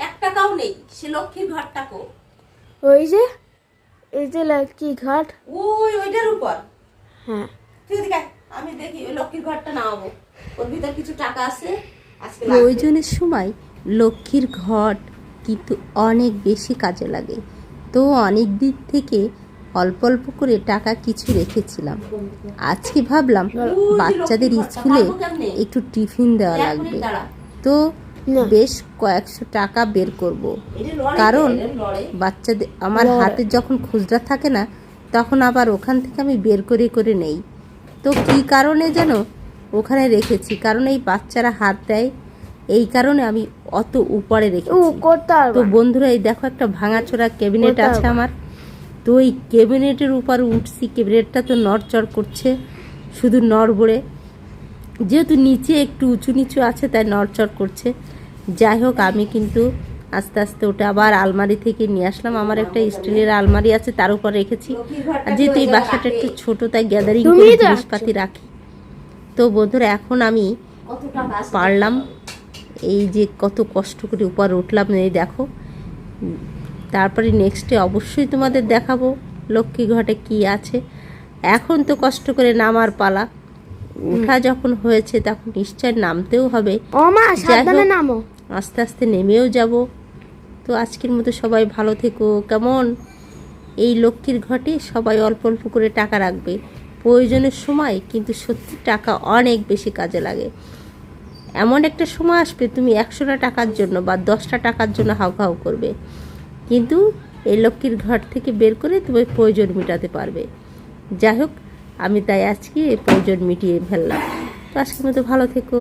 এক টাকাও নেই, সে লক্ষ্মীর ঘরটাকো। ওই যে এই যে লক্ষ্মী ঘাট, ওইটার উপর। হ্যাঁ তুই এদিকে আয়, আমি দেখি ওই লক্ষ্মীর ঘরটা নামাবো। ওর ভিতর কিছু টাকা আছে, আজকে প্রয়োজনের সময় লক্ষ্মীর ঘট কিন্তু অনেক বেশি কাজে লাগে। তো অনেক দিক থেকে অল্প অল্প করে টাকা কিছু রেখেছিলাম। আজকে ভাবলাম বাচ্চাদের স্কুলে একটু টিফিন দেওয়া লাগবে, তো বেশ কয়েকশো টাকা বের করব। কারণ বাচ্চাদের আমার হাতে যখন খুচরা থাকে না, তখন আবার ওখান থেকে আমি বের করে করে নেই। তো কী কারণে যেন ওখানে রেখেছি, কারণ এই বাচ্চারা হাত দেয়, এই কারণে আমি অত উপরে রেখেছি। তো বন্ধুরা, এই দেখো একটা ভাঙাচোরা ক্যাবিনেট আছে আমার। তো এই ক্যাবিনেটের উপর উঠছি, ক্যাবিনেটটা তো নড়চড় করছে, শুধু নড়বড়ে, যেহেতু নিচে একটু উঁচু নিচু আছে তাই নড়চড় করছে। যাই হোক, আমি কিন্তু আস্তে আস্তে ওটা আবার আলমারি থেকে নিয়ে আসলাম। আমার একটা স্টিলের আলমারি আছে, তার উপর রেখেছি। আর যেহেতু এই বাসাটা একটু ছোট, তাই গ্যাদারিং করে জিনিসপাতি রাখি। তো বন্ধুরা, এখন আমি পারলাম, এই যে কত কষ্ট করে উপর উঠলাম, এই দেখো। তারপরে নেক্সটে অবশ্যই তোমাদের দেখাবো লক্ষ্মী ঘটে কি আছে। এখন তো কষ্ট করে নামার পালা, ওঠা যখন হয়েছে তখন নিশ্চয় নামতেও হবে। আস্তে আস্তে নেমেও যাব। তো আজকের মতো সবাই ভালো থেকো। কেমন? এই লক্ষ্মীর ঘটে সবাই অল্প অল্প করে টাকা রাখবে, প্রয়োজনের সময় কিন্তু সত্যি টাকা অনেক বেশি কাজে লাগে। এমন একটা সময় আসবে তুমি 100টা টাকার জন্য বা 10টা টাকার জন্য হাউ করবে, কিন্তু এই লক্ষ্মীর ঘর থেকে বের করে তুমি প্রয়োজন মেটাতে পারবে। যাই হোক, আমি তাই আজকে এই প্রয়োজন মিটিয়ে ফেললাম। তো আজকের মতো ভালো থেকো।